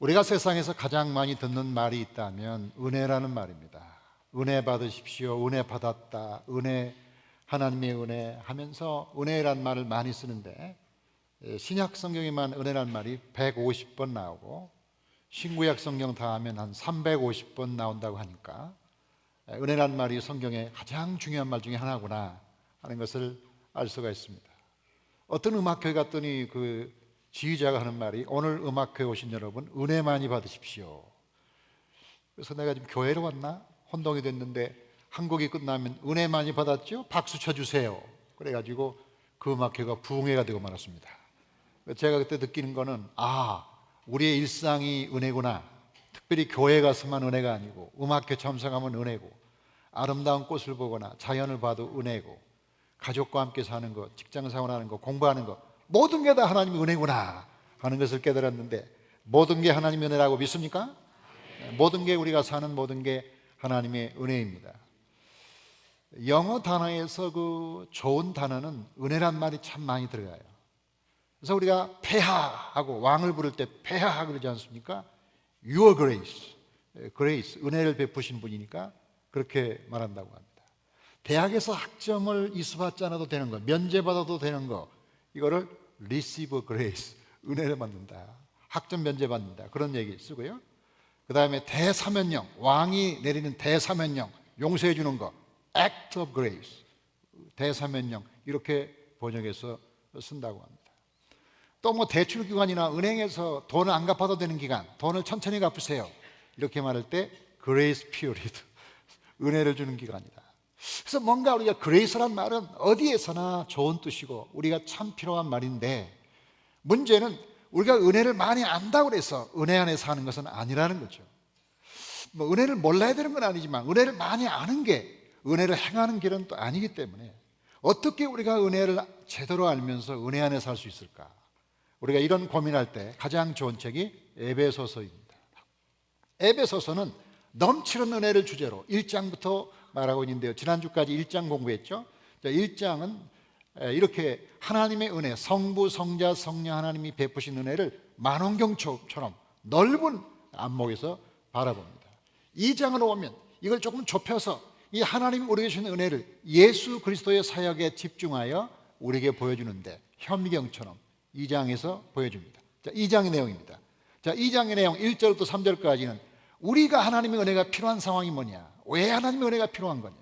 우리가 세상에서 가장 많이 듣는 말이 있다면 은혜라는 말입니다. 은혜 받으십시오, 은혜 받았다, 은혜, 하나님의 은혜 하면서 은혜란 말을 많이 쓰는데 신약 성경에만 은혜란 말이 150번 나오고 신구약 성경 다 하면 한 350번 나온다고 하니까 은혜란 말이 성경의 가장 중요한 말 중에 하나구나 하는 것을 알 수가 있습니다. 어떤 음악회 갔더니 그 지휘자가 하는 말이 오늘 음악회 오신 여러분 은혜 많이 받으십시오. 그래서 내가 지금 교회로 왔나? 혼동이 됐는데 한 곡이 끝나면 은혜 많이 받았죠? 박수 쳐주세요. 그래가지고 그 음악회가 부흥회가 되고 말았습니다. 제가 그때 느끼는 거는 우리의 일상이 은혜구나. 특별히 교회 가서만 은혜가 아니고 음악회 참석하면 은혜고 아름다운 꽃을 보거나 자연을 봐도 은혜고 가족과 함께 사는 것, 직장생활하는 것, 공부하는 것 모든 게 다 하나님의 은혜구나 하는 것을 깨달았는데 모든 게 하나님의 은혜라고 믿습니까? 모든 게 우리가 사는 모든 게 하나님의 은혜입니다. 영어 단어에서 그 좋은 단어는 은혜란 말이 참 많이 들어가요. 그래서 우리가 폐하하고 왕을 부를 때 폐하 그러지 않습니까? Your grace, grace, 은혜를 베푸신 분이니까 그렇게 말한다고 합니다. 대학에서 학점을 이수받지 않아도 되는 거, 면제받아도 되는 거, 이거를 receive grace, 은혜를 받는다, 학점 면제받는다, 그런 얘기 쓰고요. 그 다음에 대사면령, 왕이 내리는 대사면령, 용서해 주는 거, act of grace, 대사면령, 이렇게 번역해서 쓴다고 합니다. 또 뭐 대출기관이나 은행에서 돈을 안 갚아도 되는 기간, 돈을 천천히 갚으세요, 이렇게 말할 때 grace period, 은혜를 주는 기간이다. 그래서 뭔가 우리가 그레이스란 말은 어디에서나 좋은 뜻이고 우리가 참 필요한 말인데 문제는 우리가 은혜를 많이 안다고 해서 은혜 안에 사는 것은 아니라는 거죠. 뭐 은혜를 몰라야 되는 건 아니지만 은혜를 많이 아는 게 은혜를 행하는 길은 또 아니기 때문에 어떻게 우리가 은혜를 제대로 알면서 은혜 안에 살 수 있을까? 우리가 이런 고민할 때 가장 좋은 책이 에베소서입니다. 에베소서는 넘치는 은혜를 주제로 1장부터 말하고 있는데요. 지난주까지 1장 공부했죠. 1장은 이렇게 하나님의 은혜, 성부, 성자, 성령 하나님이 베푸신 은혜를 만원경처럼 넓은 안목에서 바라봅니다. 2장으로 오면 이걸 조금 좁혀서 이 하나님이 우리에게 주신 은혜를 예수 그리스도의 사역에 집중하여 우리에게 보여주는데 현미경처럼 2장에서 보여줍니다. 자, 2장의 내용입니다. 자, 2장의 내용 1절부터 3절까지는 우리가 하나님의 은혜가 필요한 상황이 뭐냐, 왜 하나님의 은혜가 필요한 거냐,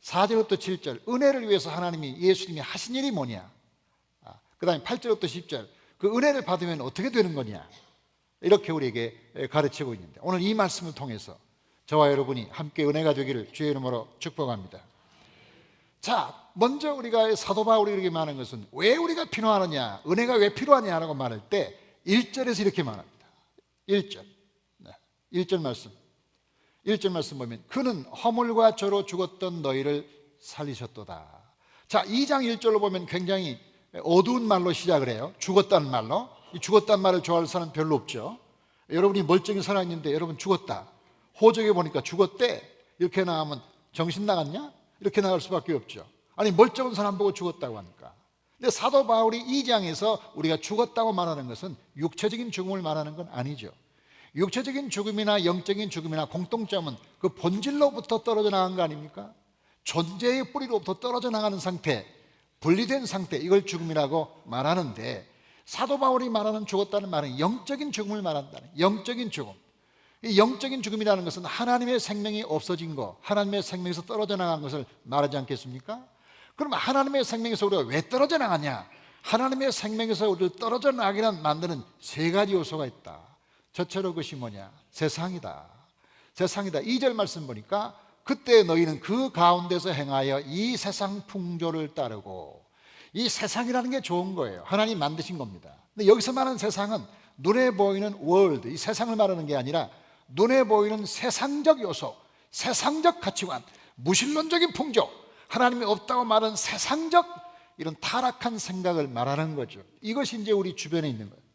4절부터 7절 은혜를 위해서 하나님이 예수님이 하신 일이 뭐냐, 그 다음에 8절부터 10절 그 은혜를 받으면 어떻게 되는 거냐, 이렇게 우리에게 가르치고 있는데 오늘 이 말씀을 통해서 저와 여러분이 함께 은혜가 되기를 주의 이름으로 축복합니다. 자, 먼저 우리가 사도 바울이 이렇게 말하는 것은 왜 우리가 필요하느냐, 은혜가 왜 필요하냐라고 말할 때 1절에서 이렇게 말합니다. 1절 말씀 1절 말씀 보면 그는 허물과 죄로 죽었던 너희를 살리셨도다. 자, 2장 1절로 보면 굉장히 어두운 말로 시작을 해요. 죽었다는 말로. 이 죽었다는 말을 좋아할 사람 별로 없죠. 여러분이 멀쩡히 살아있는데 여러분 죽었다, 호적에 보니까 죽었대, 이렇게 나가면 정신 나갔냐? 이렇게 나갈 수밖에 없죠. 아니 멀쩡한 사람 보고 죽었다고 하니까. 근데 사도 바울이 2장에서 우리가 죽었다고 말하는 것은 육체적인 죽음을 말하는 건 아니죠. 육체적인 죽음이나 영적인 죽음이나 공통점은 그 본질로부터 떨어져 나간 거 아닙니까? 존재의 뿌리로부터 떨어져 나가는 상태, 분리된 상태, 이걸 죽음이라고 말하는데 사도 바울이 말하는 죽었다는 말은 영적인 죽음을 말한다는, 영적인 죽음. 이 영적인 죽음이라는 것은 하나님의 생명이 없어진 것, 하나님의 생명에서 떨어져 나간 것을 말하지 않겠습니까? 그럼 하나님의 생명에서 우리가 왜 떨어져 나가냐? 하나님의 생명에서 우리를 떨어져 나가게 만드는 세 가지 요소가 있다. 첫째로 그것이 뭐냐? 세상이다. 세상이다. 2절 말씀 보니까 그때 너희는 그 가운데서 행하여 이 세상 풍조를 따르고, 이 세상이라는 게 좋은 거예요. 하나님 만드신 겁니다. 근데 여기서 말하는 세상은 눈에 보이는 월드, 이 세상을 말하는 게 아니라 눈에 보이는 세상적 요소, 세상적 가치관, 무신론적인 풍조, 하나님이 없다고 말하는 세상적 이런 타락한 생각을 말하는 거죠. 이것이 이제 우리 주변에 있는 거예요.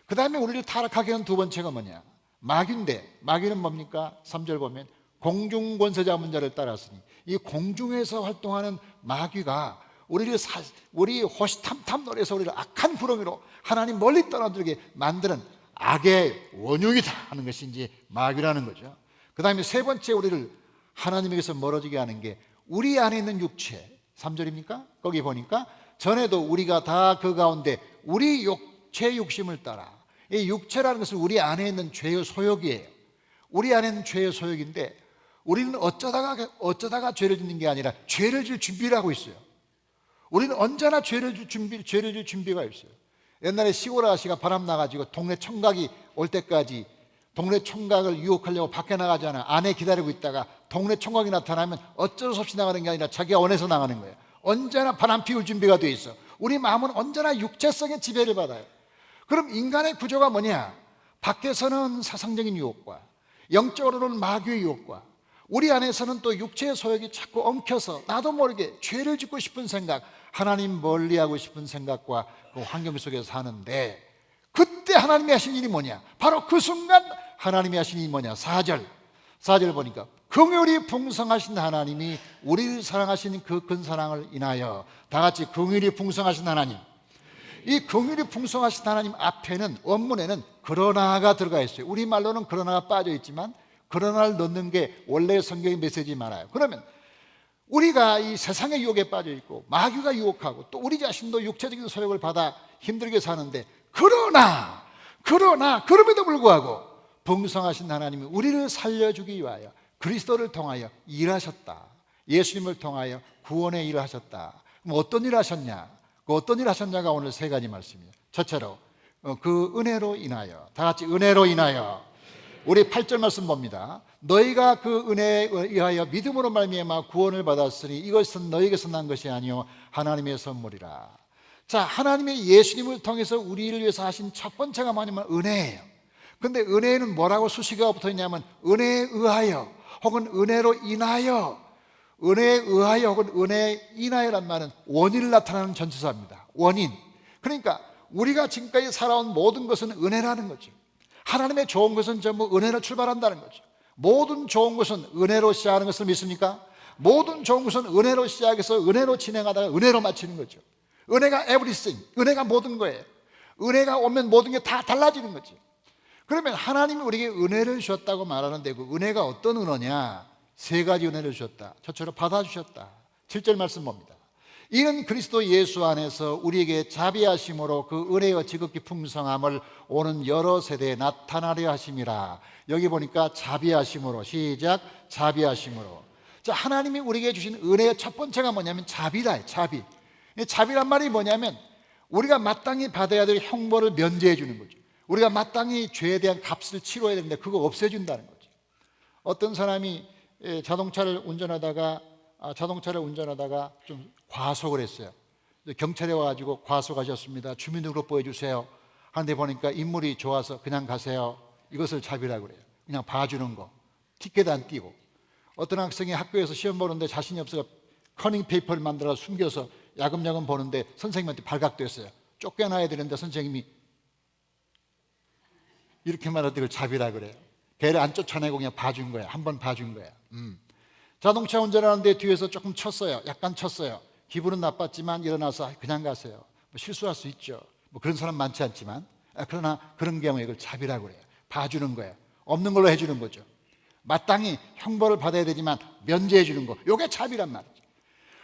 그 다음에 우리를 타락하게 하는 두 번째가 뭐냐? 마귀인데, 마귀는 뭡니까? 3절 보면 공중권세 잡은 자를 따랐으니, 이 공중에서 활동하는 마귀가 우리 호시탐탐 노래에서 우리를 악한 구렁이로 하나님 멀리 떨어지게 만드는 악의 원흉이다 하는 것이 이제 마귀라는 거죠. 그 다음에 세 번째 우리를 하나님에게서 멀어지게 하는 게 우리 안에 있는 육체. 3절입니까? 거기 보니까 전에도 우리가 다 그 가운데 우리 육체 욕심을 따라. 이 육체라는 것은 우리 안에 있는 죄의 소욕이에요. 우리 안에 있는 죄의 소욕인데 우리는 어쩌다가 죄를 짓는 게 아니라 죄를 질 준비를 하고 있어요. 우리는 언제나 죄를 질 준비가 있어요. 옛날에 시골 아가씨가 바람 나가지고 동네 총각이 올 때까지 동네 총각을 유혹하려고 밖에 나가잖아. 안에 기다리고 있다가 동네 총각이 나타나면 어쩔 수 없이 나가는 게 아니라 자기가 원해서 나가는 거예요. 언제나 바람 피울 준비가 돼 있어. 우리 마음은 언제나 육체성의 지배를 받아요. 그럼 인간의 구조가 뭐냐? 밖에서는 세상적인 유혹과 영적으로는 마귀의 유혹과 우리 안에서는 또 육체의 소욕이 자꾸 엉켜서 나도 모르게 죄를 짓고 싶은 생각, 하나님 멀리하고 싶은 생각과 그 환경 속에서 사는데 그때 하나님이 하신 일이 뭐냐? 바로 그 순간 하나님이 하신 일이 뭐냐? 4절 보니까 긍휼이 풍성하신 하나님이 우리를 사랑하시는 그 큰 사랑을 인하여 다 같이 긍휼이 풍성하신 하나님. 이 긍휼이 풍성하신 하나님 앞에는 원문에는 그러나가 들어가 있어요. 우리말로는 그러나가 빠져 있지만 그러나를 넣는 게 원래 성경의 메시지 많아요. 그러면 우리가 이 세상의 유혹에 빠져 있고 마귀가 유혹하고 또 우리 자신도 육체적인 소욕을 받아 힘들게 사는데 그럼에도 불구하고 풍성하신 하나님이 우리를 살려주기 위하여 그리스도를 통하여 일하셨다. 예수님을 통하여 구원의 일을 하셨다. 그럼 어떤 일을 하셨냐? 그 어떤 일을 하셨냐가 오늘 세 가지 말씀이에요. 첫째로 그 은혜로 인하여, 다 같이 은혜로 인하여. 우리 8절 말씀 봅니다. 너희가 그 은혜에 의하여 믿음으로 말미암아 구원을 받았으니 이것은 너희에게서 난 것이 아니요 하나님의 선물이라. 자, 하나님의 예수님을 통해서 우리를 위해서 하신 첫 번째가 뭐냐면 은혜예요. 근데 은혜에는 뭐라고 수식어가 붙어 있냐면 은혜에 의하여 혹은 은혜로 인하여. 은혜에 의하여 혹은 은혜에 인하여란 말은 원인을 나타내는 전치사입니다. 원인. 그러니까 우리가 지금까지 살아온 모든 것은 은혜라는 거죠. 하나님의 좋은 것은 전부 은혜로 출발한다는 거죠. 모든 좋은 것은 은혜로 시작하는 것을 믿습니까? 모든 좋은 것은 은혜로 시작해서 은혜로 진행하다가 은혜로 마치는 거죠. 은혜가 everything, 은혜가 모든 거예요. 은혜가 오면 모든 게 다 달라지는 거죠. 그러면 하나님이 우리에게 은혜를 주셨다고 말하는데 그 은혜가 어떤 은혜냐? 세 가지 은혜를 주셨다. 첫째로 받아주셨다. 7절 말씀 봅니다. 이는 그리스도 예수 안에서 우리에게 자비하심으로 그 은혜의 지극히 풍성함을 오는 여러 세대에 나타나려 하심이라. 여기 보니까 자비하심으로, 시작, 자비하심으로. 자, 하나님이 우리에게 주신 은혜의 첫 번째가 뭐냐면 자비다. 자비. 이 자비란 말이 뭐냐면 우리가 마땅히 받아야 될 형벌을 면제해 주는 거죠. 우리가 마땅히 죄에 대한 값을 치러야 되는데 그거 없애준다는 거죠. 어떤 사람이 자동차를 운전하다가 좀 과속을 했어요. 경찰에 와가지고 과속하셨습니다. 주민등록 보여주세요. 하는데 보니까 인물이 좋아서 그냥 가세요. 이것을 자비라고 그래요. 그냥 봐주는 거. 티켓 안 띄고. 어떤 학생이 학교에서 시험 보는데 자신이 없어서 커닝 페이퍼를 만들어 숨겨서 야금야금 보는데 선생님한테 발각됐어요. 쫓겨나야 되는데 선생님이 이렇게 말할 때 그걸 자비라고 그래요. 걔를 안 쫓아내고 그냥 봐준 거야. 한 번 봐준 거야. 자동차 운전하는데 뒤에서 조금 쳤어요. 약간 쳤어요. 기분은 나빴지만 일어나서 그냥 가세요. 뭐 실수할 수 있죠. 뭐 그런 사람 많지 않지만 그러나 그런 경우에 이걸 자비라고 그래요. 봐주는 거예요. 없는 걸로 해주는 거죠. 마땅히 형벌을 받아야 되지만 면제해 주는 거. 이게 자비란 말이죠.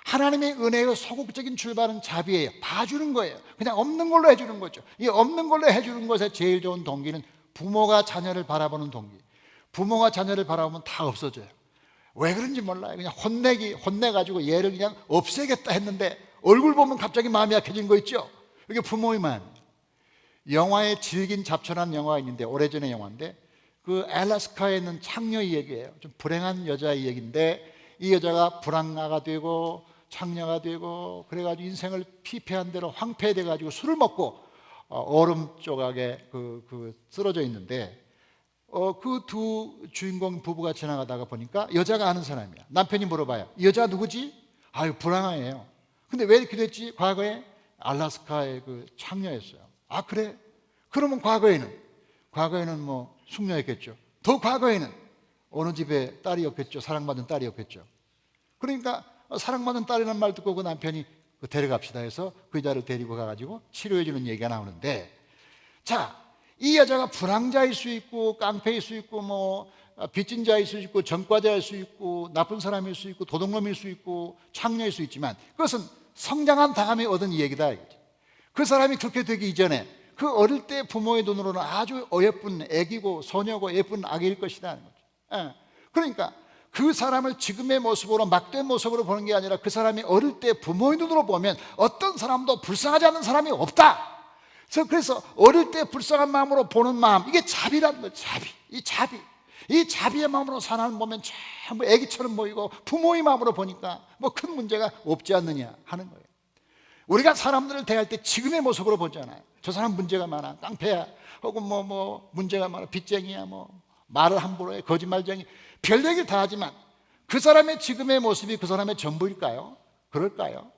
하나님의 은혜의 소극적인 출발은 자비예요. 봐주는 거예요. 그냥 없는 걸로 해주는 거죠. 이 없는 걸로 해주는 것에 제일 좋은 동기는 부모가 자녀를 바라보는 동기. 부모가 자녀를 바라보면 다 없어져요. 왜 그런지 몰라요. 그냥 혼내가지고 얘를 그냥 없애겠다 했는데 얼굴 보면 갑자기 마음이 약해진 거 있죠. 이게 부모의 마음이에요. 영화에 질긴 잡초라는 영화가 있는데 오래전의 영화인데 그 알래스카에 있는 창녀의 얘기예요. 좀 불행한 여자의 얘기인데 이 여자가 불황아가 되고 창녀가 되고 그래가지고 인생을 피폐한 대로 황폐돼가지고 술을 먹고 얼음 조각에 쓰러져 있는데 그 두 주인공 부부가 지나가다가 보니까 여자가 아는 사람이야. 남편이 물어봐요. 이 여자 누구지? 아유 불황아예요. 근데 왜 이렇게 됐지? 과거에 알래스카의 그 창녀였어요. 아 그래? 그러면 과거에는 뭐 숙녀였겠죠. 더 과거에는 어느 집에 딸이었겠죠. 사랑받는 딸이었겠죠. 그러니까 사랑받는 딸이라는 말 듣고 그 남편이 데려갑시다 해서 그 여자를 데리고 가가지고 치료해 주는 얘기가 나오는데 자, 이 여자가 불황자일 수 있고 깡패일 수 있고 뭐 빚진 자일 수 있고 전과자일 수 있고 나쁜 사람일 수 있고 도둑놈일 수 있고 창녀일 수 있지만 그것은 성장한 다음에 얻은 얘기다. 그 사람이 그렇게 되기 이전에 그 어릴 때 부모의 눈으로는 아주 예쁜 애기고 소녀고 예쁜 아기일 것이다 하는 거죠. 그러니까 그 사람을 지금의 모습으로 막된 모습으로 보는 게 아니라 그 사람이 어릴 때 부모의 눈으로 보면 어떤 사람도 불쌍하지 않은 사람이 없다. 그래서 어릴 때 불쌍한 마음으로 보는 마음, 이게 자비라는 거예요. 이 자비의 마음으로 사람 보면 전부 애기처럼 보이고 부모의 마음으로 보니까 뭐 큰 문제가 없지 않느냐 하는 거예요. 우리가 사람들을 대할 때 지금의 모습으로 보잖아요. 저 사람 문제가 많아, 깡패야, 혹은 뭐 문제가 많아, 빚쟁이야, 뭐 말을 함부로 해, 거짓말쟁이, 별 얘기를 다 하지만 그 사람의 지금의 모습이 그 사람의 전부일까요? 그럴까요?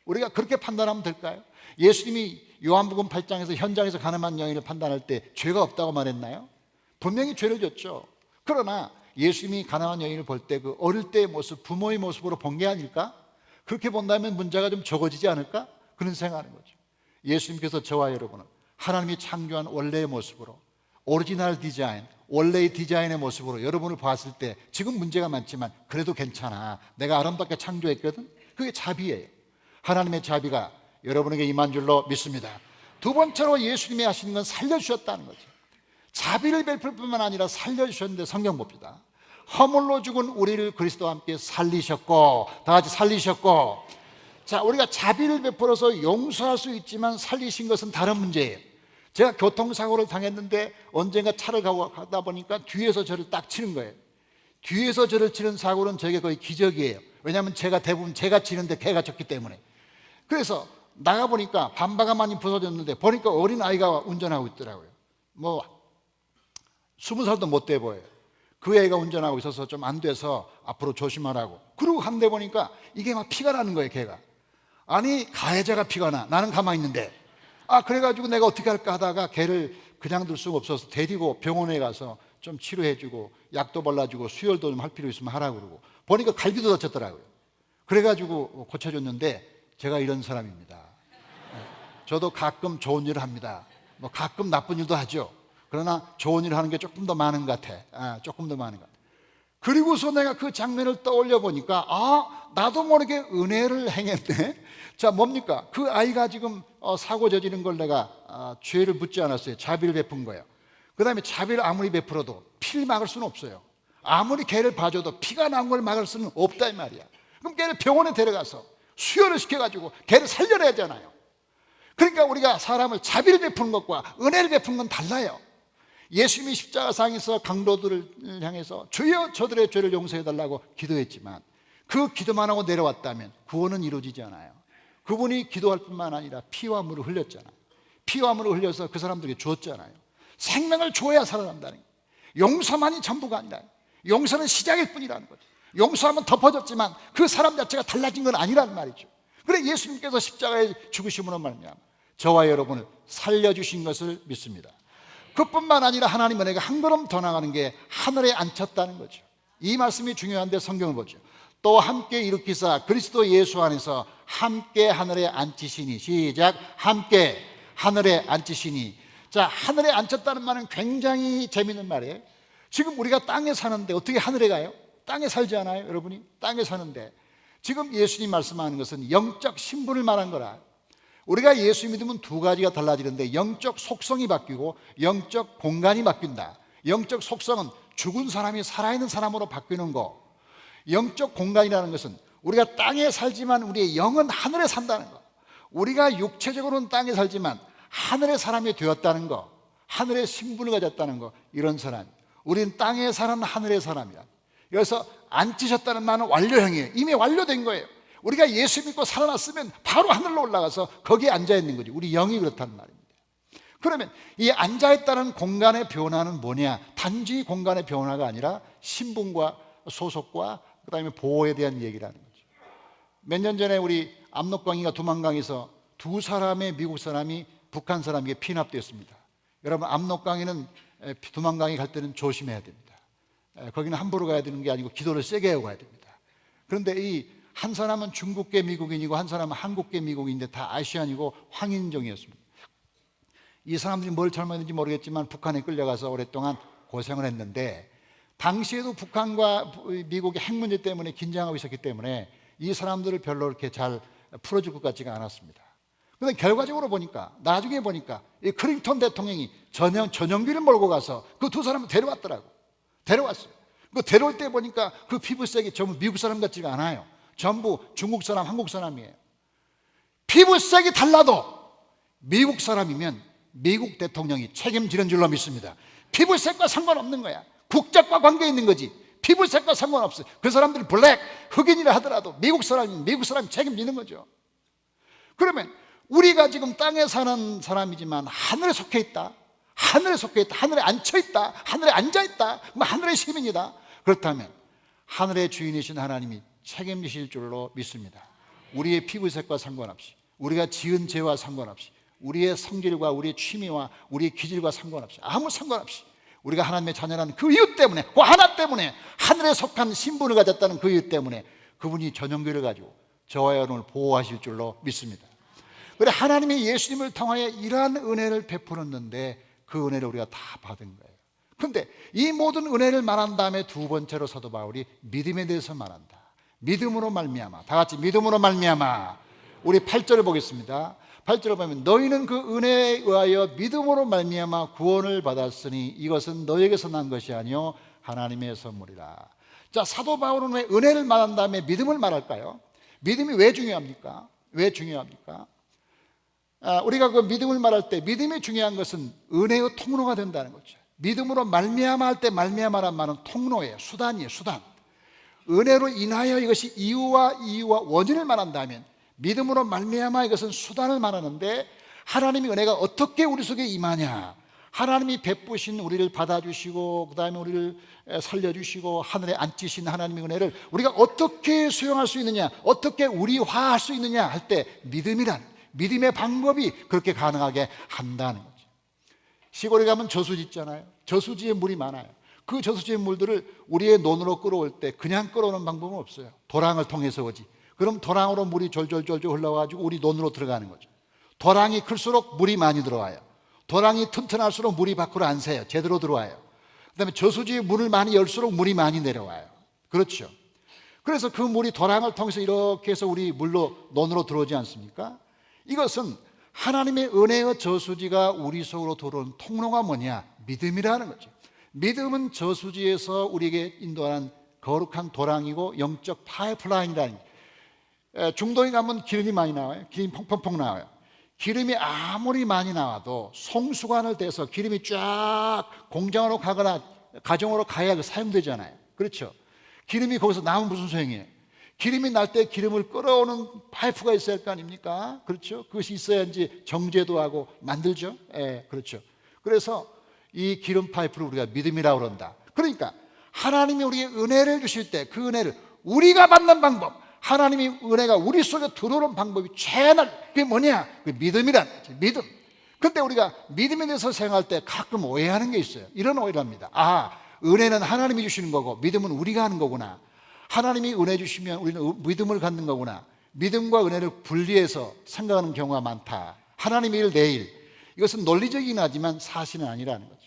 우리가 그렇게 판단하면 될까요? 예수님이 요한복음 8장에서 현장에서 가늠한 여인을 판단할 때 죄가 없다고 말했나요? 분명히 죄를 졌죠. 그러나 예수님이 가늠한 여인을 볼 때 그 어릴 때의 모습, 부모의 모습으로 본 게 아닐까? 그렇게 본다면 문제가 좀 적어지지 않을까? 그런 생각하는 거죠. 예수님께서 저와 여러분은 하나님이 창조한 원래의 모습으로, 오리지널 디자인, 원래의 디자인의 모습으로 여러분을 봤을 때 지금 문제가 많지만 그래도 괜찮아, 내가 아름답게 창조했거든. 그게 자비예요. 하나님의 자비가 여러분에게 임한 줄로 믿습니다. 두 번째로 예수님이 하시는 건 살려주셨다는 거죠. 자비를 베풀 뿐만 아니라 살려주셨는데 성경 봅시다. 허물로 죽은 우리를 그리스도와 함께 살리셨고, 다 같이 살리셨고. 자, 우리가 자비를 베풀어서 용서할 수 있지만 살리신 것은 다른 문제예요. 제가 교통사고를 당했는데 언젠가 차를 가다 보니까 뒤에서 저를 딱 치는 거예요. 뒤에서 저를 치는 사고는 저에게 거의 기적이에요. 왜냐하면 대부분 제가 치는데 걔가 쳤기 때문에. 그래서 나가보니까 반바가 많이 부서졌는데 보니까 어린아이가 운전하고 있더라고요. 뭐 20살도 못 돼 보여요. 그 애가 운전하고 있어서 좀 안 돼서 앞으로 조심하라고. 그리고 한 대 보니까 이게 막 피가 나는 거예요. 걔가. 아니 가해자가 피가 나, 나는 가만히 있는데. 그래가지고 내가 어떻게 할까 하다가 걔를 그냥 둘 수가 없어서 데리고 병원에 가서 좀 치료해주고 약도 발라주고 수혈도 좀 할 필요 있으면 하라고 그러고, 보니까 갈비도 다쳤더라고요. 그래가지고 고쳐줬는데 제가 이런 사람입니다. 저도 가끔 좋은 일을 합니다. 뭐 가끔 나쁜 일도 하죠. 그러나 좋은 일을 하는 게 조금 더 많은 것 같아. 조금 더 많은 것 같아. 그리고서 내가 그 장면을 떠올려 보니까 나도 모르게 은혜를 행했네. 자, 뭡니까? 그 아이가 지금 사고 저지른 걸 내가 죄를 묻지 않았어요. 자비를 베푼 거예요. 그 다음에 자비를 아무리 베풀어도 피를 막을 수는 없어요. 아무리 걔를 봐줘도 피가 난 걸 막을 수는 없다 이 말이야. 그럼 걔를 병원에 데려가서 수혈을 시켜가지고 걔를 살려내잖아요. 그러니까 우리가 사람을 자비를 베푸는 것과 은혜를 베푸는 건 달라요. 예수님이 십자가상에서 강도들을 향해서 주여 저들의 죄를 용서해달라고 기도했지만 그 기도만 하고 내려왔다면 구원은 이루어지지 않아요. 그분이 기도할 뿐만 아니라 피와 물을 흘렸잖아요. 피와 물을 흘려서 그 사람들에게 주었잖아요. 생명을 줘야 살아난다는 거예요. 용서만이 전부가 아니라 용서는 시작일 뿐이라는 거죠. 용서하면 덮어졌지만 그 사람 자체가 달라진 건 아니라는 말이죠. 그래 예수님께서 십자가에 죽으심으로 말미암아 저와 여러분을 살려주신 것을 믿습니다. 그뿐만 아니라 하나님 은혜가 한 걸음 더 나가는 게 하늘에 앉혔다는 거죠. 이 말씀이 중요한데 성경을 보죠. 또 함께 일으키사 그리스도 예수 안에서 함께 하늘에 앉히시니, 시작, 함께 하늘에 앉히시니. 자, 하늘에 앉혔다는 말은 굉장히 재미있는 말이에요. 지금 우리가 땅에 사는데 어떻게 하늘에 가요? 땅에 살지 않아요, 여러분이? 땅에 사는데 지금 예수님 말씀하는 것은 영적 신분을 말한 거라. 우리가 예수 믿으면 두 가지가 달라지는데 영적 속성이 바뀌고 영적 공간이 바뀐다. 영적 속성은 죽은 사람이 살아있는 사람으로 바뀌는 거. 영적 공간이라는 것은 우리가 땅에 살지만 우리의 영은 하늘에 산다는 거. 우리가 육체적으로는 땅에 살지만 하늘의 사람이 되었다는 거, 하늘의 신분을 가졌다는 거. 이런 사람, 우리는 땅에 사는 하늘의 사람이야. 그래서 앉히셨다는 말은 완료형이에요. 이미 완료된 거예요. 우리가 예수 믿고 살아났으면 바로 하늘로 올라가서 거기에 앉아있는 거지. 우리 영이 그렇다는 말입니다. 그러면 이 앉아있다는 공간의 변화는 뭐냐? 단지 공간의 변화가 아니라 신분과 소속과 그 다음에 보호에 대한 얘기라는 거죠. 몇 년 전에 우리 압록강이가 두만강에서 두 사람의 미국 사람이 북한 사람에게 피납되었습니다. 여러분, 압록강에는 두만강에 갈 때는 조심해야 됩니다. 거기는 함부로 가야 되는 게 아니고 기도를 세게 하고 가야 됩니다. 그런데 이 한 사람은 중국계 미국인이고 한 사람은 한국계 미국인인데 다 아시안이고 황인종이었습니다. 이 사람들이 뭘 잘못했는지 모르겠지만 북한에 끌려가서 오랫동안 고생을 했는데, 당시에도 북한과 미국의 핵 문제 때문에 긴장하고 있었기 때문에 이 사람들을 별로 이렇게 잘 풀어줄 것 같지가 않았습니다. 그런데 결과적으로 보니까, 나중에 보니까 이 클린턴 대통령이 전용기를 몰고 가서 그 두 사람을 데려왔더라고. 데려왔어요. 그 데려올 때 보니까 그 피부색이 전부 미국 사람 같지가 않아요. 전부 중국 사람, 한국 사람이에요. 피부색이 달라도 미국 사람이면 미국 대통령이 책임지는 줄로 믿습니다. 피부색과 상관없는 거야. 국적과 관계 있는 거지. 피부색과 상관없어요. 그 사람들이 블랙, 흑인이라 하더라도 미국 사람이 책임지는 거죠. 그러면 우리가 지금 땅에 사는 사람이지만 하늘에 속해 있다, 하늘에 속해 있다, 하늘에 앉혀 있다, 하늘에 앉아 있다, 하늘의 시민이다. 그렇다면 하늘의 주인이신 하나님이 책임지실 줄로 믿습니다. 우리의 피부색과 상관없이, 우리가 지은 죄와 상관없이, 우리의 성질과 우리의 취미와 우리의 기질과 상관없이, 아무 상관없이 우리가 하나님의 자녀라는 그 이유 때문에, 그 하나 때문에, 하늘에 속한 신분을 가졌다는 그 이유 때문에 그분이 전용기를 가지고 저와 여러분을 보호하실 줄로 믿습니다. 그래, 하나님이 예수님을 통하여 이러한 은혜를 베풀었는데 그 은혜를 우리가 다 받은 거예요. 그런데 이 모든 은혜를 말한 다음에 두 번째로 사도 바울이 믿음에 대해서 말한다. 믿음으로 말미암아. 다 같이 믿음으로 말미암아. 우리 8절을 보겠습니다. 8절을 보면 너희는 그 은혜에 의하여 믿음으로 말미암아 구원을 받았으니 이것은 너희에게서 난 것이 아니요 하나님의 선물이라. 자, 사도 바울은 왜 은혜를 말한 다음에 믿음을 말할까요? 믿음이 왜 중요합니까? 왜 중요합니까? 우리가 그 믿음을 말할 때 믿음이 중요한 것은 은혜의 통로가 된다는 거죠. 믿음으로 말미암아 할 때 말미암아란 말은 통로예요. 수단이에요. 수단. 은혜로 인하여 이것이 이유와 원인을 말한다면 믿음으로 말미암아 이것은 수단을 말하는데, 하나님의 은혜가 어떻게 우리 속에 임하냐, 하나님이 베푸신 우리를 받아주시고 그 다음에 우리를 살려주시고 하늘에 앉히신 하나님의 은혜를 우리가 어떻게 수용할 수 있느냐, 어떻게 우리화할 수 있느냐 할 때 믿음의 방법이 그렇게 가능하게 한다는 거죠. 시골에 가면 저수지 있잖아요. 저수지에 물이 많아요. 그 저수지의 물들을 우리의 논으로 끌어올 때 그냥 끌어오는 방법은 없어요. 도랑을 통해서 오지. 그럼 도랑으로 물이 졸졸졸졸 흘러가지고 우리 논으로 들어가는 거죠. 도랑이 클수록 물이 많이 들어와요. 도랑이 튼튼할수록 물이 밖으로 안 새요. 제대로 들어와요. 그 다음에 저수지에 문을 많이 열수록 물이 많이 내려와요. 그렇죠. 그래서 그 물이 도랑을 통해서 이렇게 해서 우리 논으로 들어오지 않습니까? 이것은 하나님의 은혜의 저수지가 우리 속으로 들어오는 통로가 뭐냐? 믿음이라는 거죠. 믿음은 저수지에서 우리에게 인도하는 거룩한 도랑이고 영적 파이프라인이라는 거예요. 중동에 가면 기름이 많이 나와요. 기름이 펑펑펑 나와요. 기름이 아무리 많이 나와도 송수관을 떼서 기름이 쫙 공장으로 가거나 가정으로 가야 사용되잖아요. 그렇죠. 기름이 거기서 나면 무슨 소용이에요? 기름이 날 때 기름을 끌어오는 파이프가 있어야 할 거 아닙니까? 그렇죠. 그것이 있어야지 정제도 하고 만들죠. 그렇죠. 그래서 이 기름 파이프를 우리가 믿음이라고 그런다. 그러니까 하나님이 우리에게 은혜를 주실 때 그 은혜를 우리가 받는 방법, 하나님의 은혜가 우리 속에 들어오는 방법이 그게 뭐냐? 그 믿음이란 거죠. 믿음. 그런데 우리가 믿음에 대해서 생각할 때 가끔 오해하는 게 있어요. 이런 오해를 합니다. 은혜는 하나님이 주시는 거고 믿음은 우리가 하는 거구나. 하나님이 은혜 주시면 우리는 믿음을 갖는 거구나. 믿음과 은혜를 분리해서 생각하는 경우가 많다. 하나님의 일, 내 일. 이것은 논리적이긴 하지만 사실은 아니라는 거죠.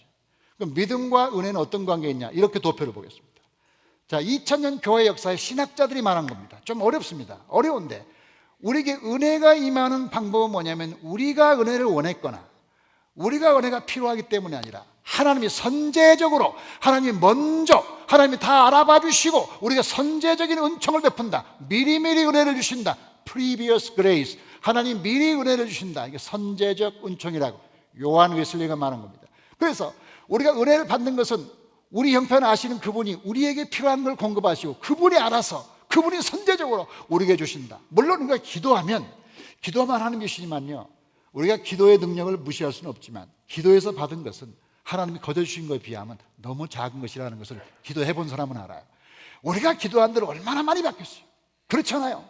그럼 믿음과 은혜는 어떤 관계가 있냐? 이렇게 도표를 보겠습니다. 자, 2000년 교회 역사에 신학자들이 말한 겁니다. 좀 어렵습니다. 어려운데 우리에게 은혜가 임하는 방법은 뭐냐면 우리가 은혜를 원했거나 우리가 은혜가 필요하기 때문이 아니라 하나님이 선제적으로, 하나님이 먼저, 하나님이 다 알아봐 주시고 우리가 선제적인 은총을 베푼다. 미리미리 은혜를 주신다. Previous grace. 하나님 미리 은혜를 주신다. 이게 선제적 은총이라고 요한 웨슬리가 말한 겁니다. 그래서 우리가 은혜를 받는 것은 우리 형편 아시는 그분이 우리에게 필요한 걸 공급하시고 그분이 알아서, 그분이 선제적으로 우리에게 주신다. 물론 우리가 기도하면 하나님이 주시지만요, 우리가 기도의 능력을 무시할 수는 없지만 기도에서 받은 것은 하나님이 거둬주신 것에 비하면 너무 작은 것이라는 것을 기도해 본 사람은 알아요. 우리가 기도한 대로 얼마나 많이 받겠어요? 그렇잖아요.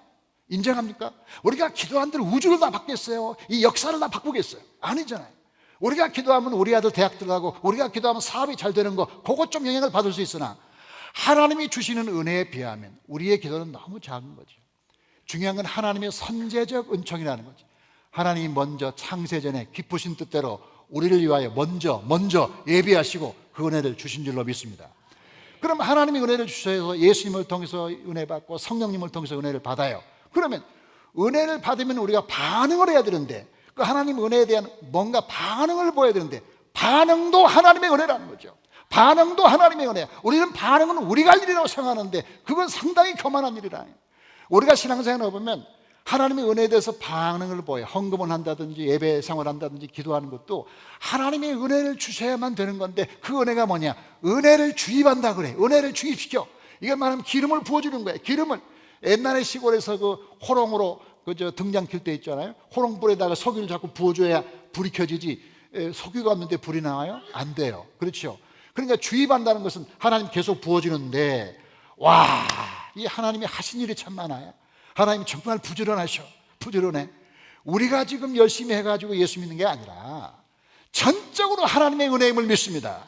인정합니까? 우리가 기도한 대로 우주를 다 받겠어요? 이 역사를 다 바꾸겠어요? 아니잖아요. 우리가 기도하면 우리 아들 대학 들어가고 우리가 기도하면 사업이 잘 되는 거, 그것 좀 영향을 받을 수 있으나 하나님이 주시는 은혜에 비하면 우리의 기도는 너무 작은 거죠. 중요한 건 하나님의 선제적 은총이라는 거죠. 하나님이 먼저 창세전에 기쁘신 뜻대로 우리를 위하여 먼저 예비하시고 그 은혜를 주신 줄로 믿습니다. 그럼 하나님이 은혜를 주셔서 예수님을 통해서 은혜 받고 성령님을 통해서 은혜를 받아요. 그러면 은혜를 받으면 우리가 반응을 해야 되는데, 그 하나님 은혜에 대한 뭔가 반응을 보여야 되는데, 반응도 하나님의 은혜라는 거죠. 반응도 하나님의 은혜야. 우리는 반응은 우리가 할 일이라고 생각하는데 그건 상당히 교만한 일이라. 우리가 신앙생활을 보면 하나님의 은혜에 대해서 반응을 보여요. 헌금을 한다든지 예배 생활을 한다든지 기도하는 것도 하나님의 은혜를 주셔야만 되는 건데, 그 은혜가 뭐냐? 은혜를 주입한다 그래. 은혜를 주입시켜. 이게 말하면 기름을 부어주는 거예요. 기름을. 옛날에 시골에서 그 호롱으로 등장 킬 때 있잖아요. 호롱불에다가 석유를 자꾸 부어줘야 불이 켜지지. 석유가 없는데 불이 나와요? 안 돼요. 그렇죠. 그러니까 주입한다는 것은 하나님 계속 부어주는데, 와, 이 하나님이 하신 일이 참 많아요. 하나님 정말 부지런해. 우리가 지금 열심히 해가지고 예수 믿는 게 아니라 전적으로 하나님의 은혜임을 믿습니다.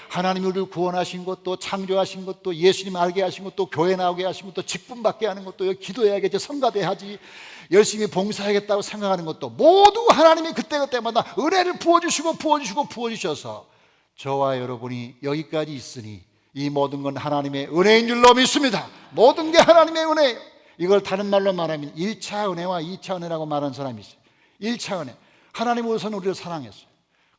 하나님이 우리를 구원하신 것도, 창조하신 것도, 예수님 알게 하신 것도, 교회 나오게 하신 것도, 직분 받게 하는 것도, 기도해야겠지, 성가대하지, 열심히 봉사하겠다고 생각하는 것도 모두 하나님이 그때마다 은혜를 부어주셔서 저와 여러분이 여기까지 있으니 이 모든 건 하나님의 은혜인 줄로 믿습니다. 모든 게 하나님의 은혜예요. 이걸 다른 말로 말하면 1차 은혜와 2차 은혜라고 말하는 사람이 있어요. 1차 은혜, 하나님 우선 우리를 사랑했어요.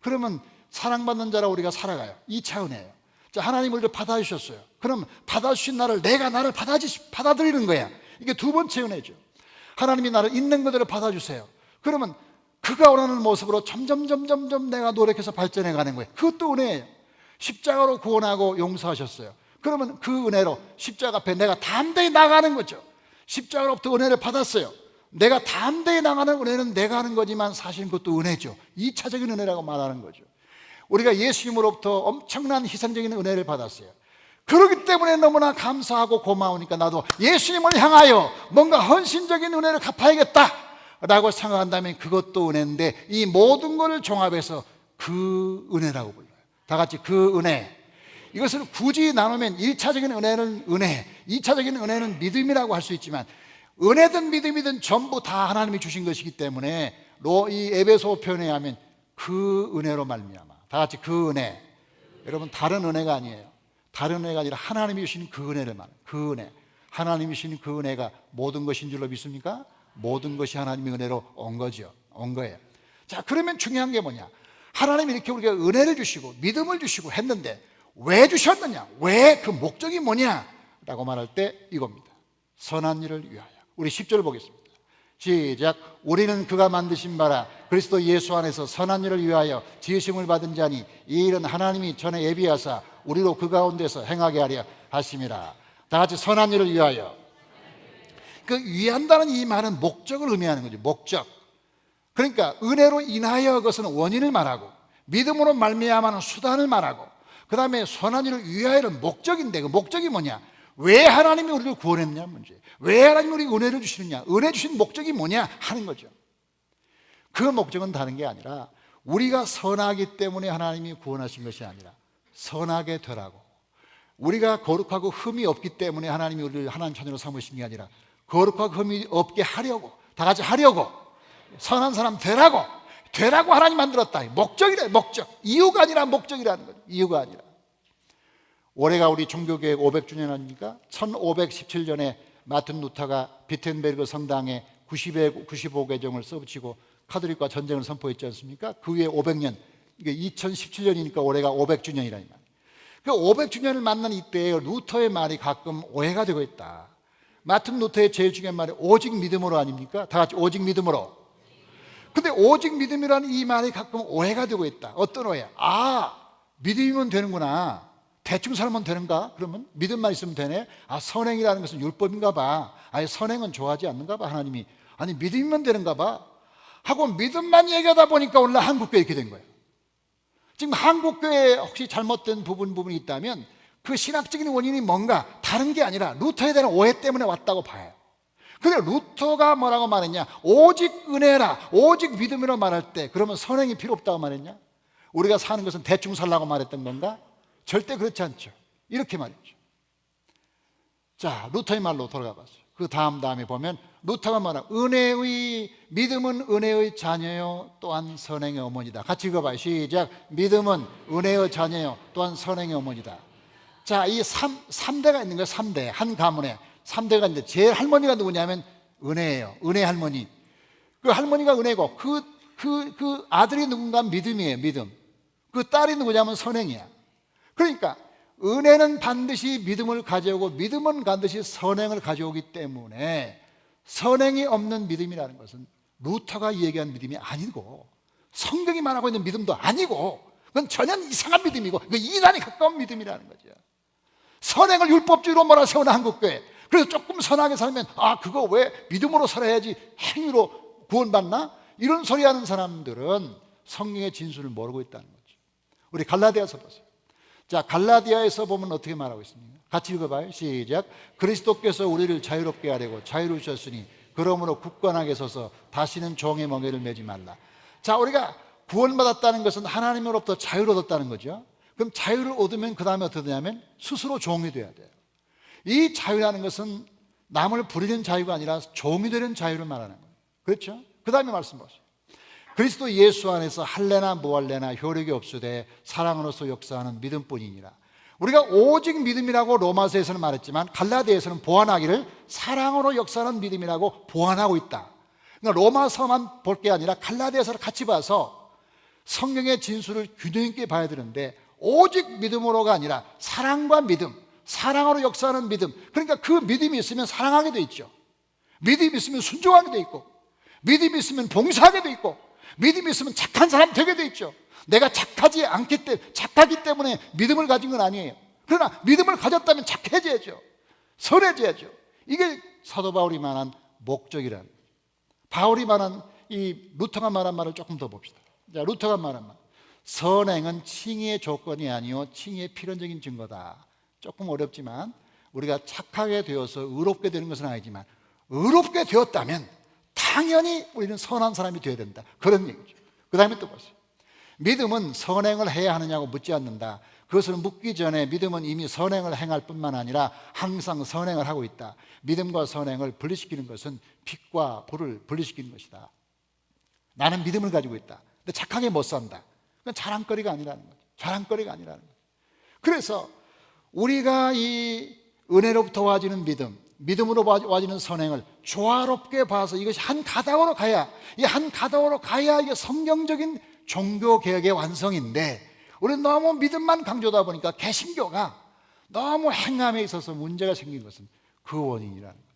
그러면 사랑받는 자라 우리가 살아가요. 2차 은혜예요. 자, 하나님 우리를 받아주셨어요. 그럼 받아주신 나를 받아들이는 거야. 이게 두 번째 은혜죠. 하나님이 나를 있는 그대로 받아주세요. 그러면 그가 원하는 모습으로 점점 내가 노력해서 발전해 가는 거예요. 그것도 은혜예요. 십자가로 구원하고 용서하셨어요. 그러면 그 은혜로 십자가 앞에 내가 담대히 나가는 거죠. 십자가로부터 은혜를 받았어요. 내가 담대히 나가는 은혜는 내가 하는 거지만 사실은 그것도 은혜죠. 2차적인 은혜라고 말하는 거죠. 우리가 예수님으로부터 엄청난 희생적인 은혜를 받았어요. 그렇기 때문에 너무나 감사하고 고마우니까 나도 예수님을 향하여 뭔가 헌신적인 은혜를 갚아야겠다 라고 생각한다면 그것도 은혜인데, 이 모든 것을 종합해서 그 은혜라고 불러요. 다 같이 그 은혜. 이것을 굳이 나누면 1차적인 은혜는 은혜, 2차적인 은혜는 믿음이라고 할 수 있지만, 은혜든 믿음이든 전부 다 하나님이 주신 것이기 때문에 이 에베소 표현에 하면 그 은혜로 말미암아. 다 같이 그 은혜. 여러분, 다른 은혜가 아니에요. 다른 은혜가 아니라 하나님이 주신 그 은혜를 말해요. 그 은혜. 하나님이 주신 그 은혜가 모든 것인 줄로 믿습니까? 모든 것이 하나님의 은혜로 온 거예요. 자, 그러면 중요한 게 뭐냐? 하나님이 이렇게 우리가 은혜를 주시고 믿음을 주시고 했는데 왜 주셨느냐? 왜 그 목적이 뭐냐? 라고 말할 때 이겁니다. 선한 일을 위하여. 우리 10절 보겠습니다. 시작. 우리는 그가 만드신 바라 그리스도 예수 안에서 선한 일을 위하여 지으심을 받은 자니 이 일은 하나님이 전에 예비하사 우리로 그 가운데서 행하게 하려 하심이라. 다 같이 선한 일을 위하여. 그 위한다는 이 말은 목적을 의미하는 거죠. 목적. 그러니까 은혜로 인하여 그것은 원인을 말하고, 믿음으로 말미암아는 수단을 말하고, 그 다음에 선한 일을 위하여는 목적인데, 그 목적이 뭐냐? 왜 하나님이 우리를 구원했냐 문제. 왜 하나님이 우리에게 은혜를 주시느냐, 은혜 주신 목적이 뭐냐 하는 거죠. 그 목적은 다른 게 아니라 우리가 선하기 때문에 하나님이 구원하신 것이 아니라 선하게 되라고, 우리가 거룩하고 흠이 없기 때문에 하나님이 우리를 하나님 자녀로 삼으신 게 아니라 거룩하고 흠이 없게 하려고, 다 같이 하려고, 선한 사람 되라고 하나님 만들었다. 목적이래. 목적. 이유가 아니라 목적이라는 거예요. 이유가 아니라. 올해가 우리 종교개혁 500주년 아닙니까? 1517년에 마틴 루터가 비텐베르그 성당에 95개정을 써붙이고 카톨릭과 전쟁을 선포했지 않습니까? 그 후에 500년, 이게 2017년이니까 올해가 500주년이라는 말이에요. 그 500주년을 맞는 이때에 루터의 말이 가끔 오해가 되고 있다. 마틴 루터의 제일 중요한 말이 오직 믿음으로 아닙니까? 다 같이 오직 믿음으로. 근데 오직 믿음이라는 이 말이 가끔 오해가 되고 있다. 어떤 오해? 믿음이면 되는구나. 대충 살면 되는가? 그러면 믿음만 있으면 되네. 선행이라는 것은 율법인가 봐. 선행은 좋아하지 않는가 봐, 하나님이. 아니, 믿음이면 되는가 봐 하고 믿음만 얘기하다 보니까 오늘 한국교회 이렇게 된 거예요. 지금 한국교회에 혹시 잘못된 부분이 있다면 그 신학적인 원인이 뭔가 다른 게 아니라 루터에 대한 오해 때문에 왔다고 봐요. 근데 루터가 뭐라고 말했냐? 오직 은혜라, 오직 믿음이라고 말할 때 그러면 선행이 필요 없다고 말했냐? 우리가 사는 것은 대충 살라고 말했던 건가? 절대 그렇지 않죠. 이렇게 말했죠. 자, 루터의 말로 돌아가 봤어요. 그 다음에 보면 루터가 뭐라, 믿음은 은혜의 자녀요 또한 선행의 어머니다. 같이 읽어봐요. 시작. 믿음은 은혜의 자녀요 또한 선행의 어머니다. 자, 이 3대가 있는 거예요. 3대. 한 가문에 3대가 있는데 제일 할머니가 누구냐면 은혜예요. 은혜 할머니. 그 할머니가 은혜고 그 아들이 누군가 믿음이에요. 믿음. 그 딸이 누구냐면 선행이야. 그러니까 은혜는 반드시 믿음을 가져오고 믿음은 반드시 선행을 가져오기 때문에 선행이 없는 믿음이라는 것은 루터가 얘기한 믿음이 아니고 성경이 말하고 있는 믿음도 아니고 그건 전혀 이상한 믿음이고 그 이단에 가까운 믿음이라는 거죠. 선행을 율법주의로 몰아세우는 한국교회. 그래서 조금 선하게 살면 그거 왜 믿음으로 살아야지 행위로 구원받나? 이런 소리 하는 사람들은 성경의 진술을 모르고 있다는 거죠. 우리 갈라디아서 보세요. 자, 갈라디아에서 보면 어떻게 말하고 있습니까? 같이 읽어봐요. 시작. 그리스도께서 우리를 자유롭게 하려고 자유로우셨으니 그러므로 굳건하게 서서 다시는 종의 멍에를 매지 말라. 자, 우리가 구원받았다는 것은 하나님으로부터 자유를 얻었다는 거죠. 그럼 자유를 얻으면 그 다음에 어떻게 되냐면 스스로 종이 돼야 돼요. 이 자유라는 것은 남을 부리는 자유가 아니라 종이 되는 자유를 말하는 거예요. 그렇죠? 그 다음에 말씀 보세요. 그리스도 예수 안에서 할례나 무할례나 효력이 없으되 사랑으로서 역사하는 믿음뿐이니라. 우리가 오직 믿음이라고 로마서에서는 말했지만 갈라디아에서는 보완하기를 사랑으로 역사하는 믿음이라고 보완하고 있다. 그러니까 로마서만 볼 게 아니라 갈라디아서를 같이 봐서 성경의 진술을 균형 있게 봐야 되는데 오직 믿음으로가 아니라 사랑과 믿음, 사랑으로 역사하는 믿음. 그러니까 그 믿음이 있으면 사랑하게 돼 있죠. 믿음이 있으면 순종하게 돼 있고 믿음이 있으면 봉사하게 돼 있고 믿음이 있으면 착한 사람 되게 돼 있죠. 내가 착하기 때문에 믿음을 가진 건 아니에요. 그러나 믿음을 가졌다면 착해져야죠. 선해져야죠. 이게 사도 바울이 말한 목적이라는, 바울이 말한 이 루터가 말한 말을 조금 더 봅시다. 자, 루터가 말한 말, 선행은 칭의의 조건이 아니요 칭의의 필연적인 증거다. 조금 어렵지만 우리가 착하게 되어서 의롭게 되는 것은 아니지만 의롭게 되었다면 당연히 우리는 선한 사람이 되어야 된다. 그런 얘기죠. 그 다음에 또 보세요. 믿음은 선행을 해야 하느냐고 묻지 않는다. 그것을 묻기 전에 믿음은 이미 선행을 행할 뿐만 아니라 항상 선행을 하고 있다. 믿음과 선행을 분리시키는 것은 빛과 불을 분리시키는 것이다. 나는 믿음을 가지고 있다. 근데 착하게 못 산다. 그건 자랑거리가 아니라는 거죠. 자랑거리가 아니라는 거죠. 그래서 우리가 이 은혜로부터 와지는 믿음, 믿음으로 와지는 선행을 조화롭게 봐서 이것이 한 가닥으로 가야, 이 한 가닥으로 가야 이게 성경적인 종교개혁의 완성인데 우리는 너무 믿음만 강조하다 보니까 개신교가 너무 행함에 있어서 문제가 생긴 것은 그 원인이라는 거죠.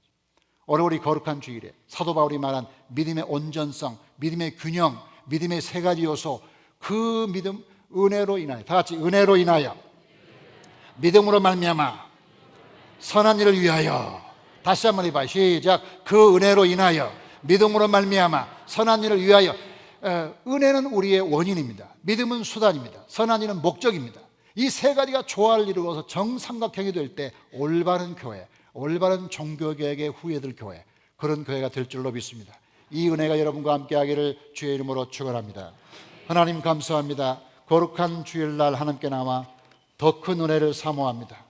오늘 우리 거룩한 주일에 사도 바울이 말한 믿음의 온전성, 믿음의 균형, 믿음의 세 가지 요소, 그 믿음, 은혜로 인하여, 다 같이 은혜로 인하여, 믿음으로 말미암아 선한 일을 위하여. 다시 한번 해봐요. 시작. 그 은혜로 인하여, 믿음으로 말미암아 선한 일을 위하여. 은혜는 우리의 원인입니다. 믿음은 수단입니다. 선한 일은 목적입니다. 이 세 가지가 조화를 이루어서 정삼각형이 될 때 올바른 교회, 올바른 종교개혁의 후예들 교회, 그런 교회가 될 줄로 믿습니다. 이 은혜가 여러분과 함께 하기를 주의 이름으로 축원합니다. 하나님 감사합니다. 거룩한 주일날 하나님께 나와 더 큰 은혜를 사모합니다.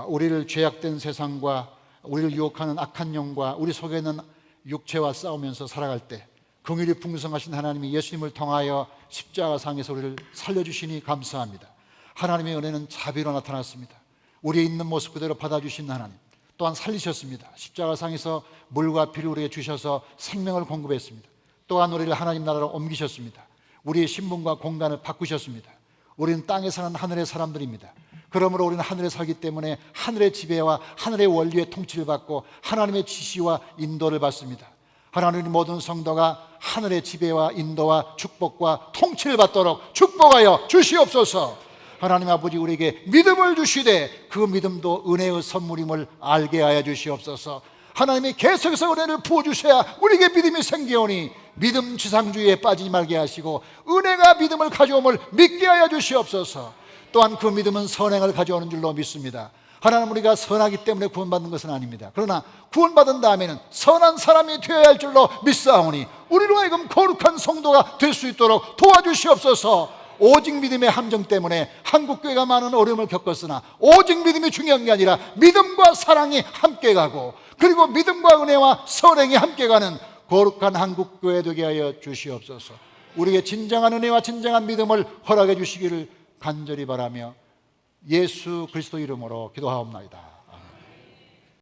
우리를 죄악된 세상과 우리를 유혹하는 악한 영과 우리 속에 있는 육체와 싸우면서 살아갈 때 긍휼이 풍성하신 하나님이 예수님을 통하여 십자가상에서 우리를 살려주시니 감사합니다. 하나님의 은혜는 자비로 나타났습니다. 우리의 있는 모습 그대로 받아주신 하나님, 또한 살리셨습니다. 십자가상에서 물과 피를 우리에게 주셔서 생명을 공급했습니다. 또한 우리를 하나님 나라로 옮기셨습니다. 우리의 신분과 공간을 바꾸셨습니다. 우리는 땅에 사는 하늘의 사람들입니다. 그러므로 우리는 하늘에 살기 때문에 하늘의 지배와 하늘의 원리의 통치를 받고 하나님의 지시와 인도를 받습니다. 하나님의 모든 성도가 하늘의 지배와 인도와 축복과 통치를 받도록 축복하여 주시옵소서. 하나님 아버지, 우리에게 믿음을 주시되 그 믿음도 은혜의 선물임을 알게 하여 주시옵소서. 하나님이 계속해서 은혜를 부어주셔야 우리에게 믿음이 생기오니 믿음 지상주의에 빠지지 말게 하시고 은혜가 믿음을 가져옴을 믿게 하여 주시옵소서. 또한 그 믿음은 선행을 가져오는 줄로 믿습니다. 하나님, 우리가 선하기 때문에 구원받는 것은 아닙니다. 그러나 구원받은 다음에는 선한 사람이 되어야 할 줄로 믿사오니 우리로 하여금 거룩한 성도가 될 수 있도록 도와주시옵소서. 오직 믿음의 함정 때문에 한국교회가 많은 어려움을 겪었으나 오직 믿음이 중요한 게 아니라 믿음과 사랑이 함께 가고 그리고 믿음과 은혜와 선행이 함께 가는 거룩한 한국교회 되게 하여 주시옵소서. 우리에게 진정한 은혜와 진정한 믿음을 허락해 주시기를 간절히 바라며 예수 그리스도 이름으로 기도하옵나이다.